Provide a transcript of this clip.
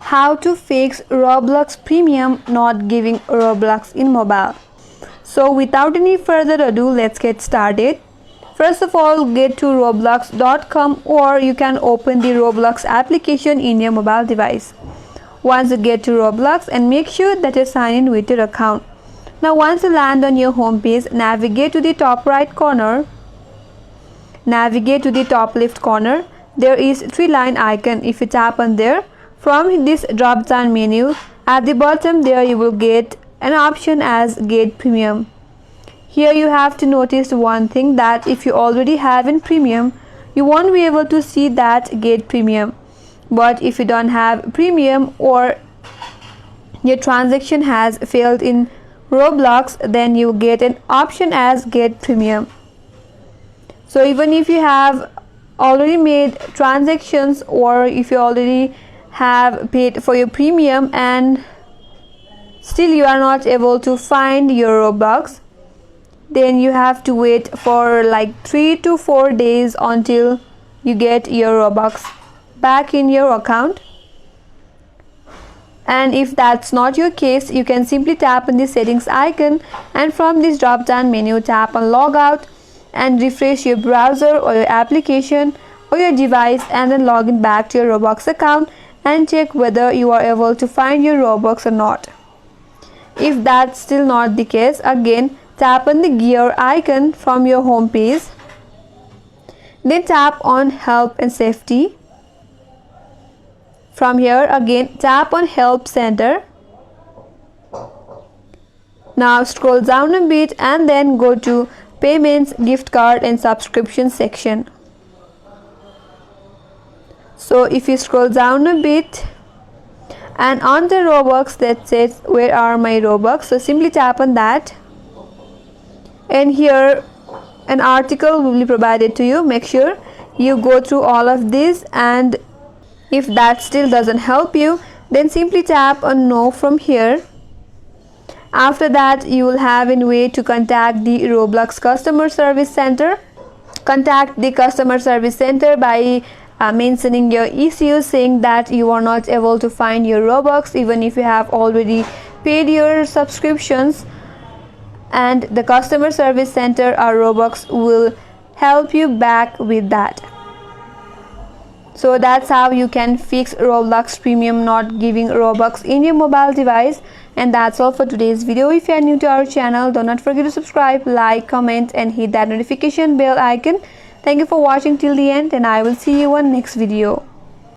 How to fix Roblox Premium not giving Robux in mobile. So without any further ado, let's get started. First of all, get to roblox.com, or you can open the Roblox application in your mobile device. Once you get to Roblox, and make sure that you sign in with your account. Now once you land on your home page, navigate to the top right corner. Navigate to the top left corner. There is three-line icon. If you tap on there, from this drop down menu at the bottom there you will get an option as Get Premium. Here you have to notice one thing, that if you already have in Premium, you won't be able to see that Get Premium. But if you don't have Premium, or your transaction has failed in Roblox, then you get an option as Get Premium. So even if you have already made transactions, or if you already have paid for your Premium and still you are not able to find your Robux, then you have to wait for like 3 to 4 days until you get your Robux back in your account. And if that's not your case, you can simply tap on the settings icon, and from this drop down menu tap on logout and refresh your browser or your application or your device, and then log in back to your Roblox account and check whether you are able to find your Robux or not. If that's still not the case, again tap on the gear icon from your home page, then tap on Help and Safety. From here again tap on Help Center. Now scroll down a bit and then go to Payments, Gift Card and Subscription section. So if you scroll down a bit, and on the Robux that says Where Are My Robux, so simply tap on that, and here an article will be provided to you. Make sure you go through all of this, and if that still doesn't help you, then simply tap on No from here. After that, you will have a way to contact the Roblox customer service center. Contact the customer service center by mentioning your issue, saying that you are not able to find your Robux even if you have already paid your subscriptions, and the customer service center or Roblox will help you back with that. So that's how you can fix Roblox Premium not giving Robux in your mobile device. And that's all for today's video. If you are new to our channel, do not forget to subscribe, like, comment and hit that notification bell icon. Thank you for watching till the end, and I will see you on next video.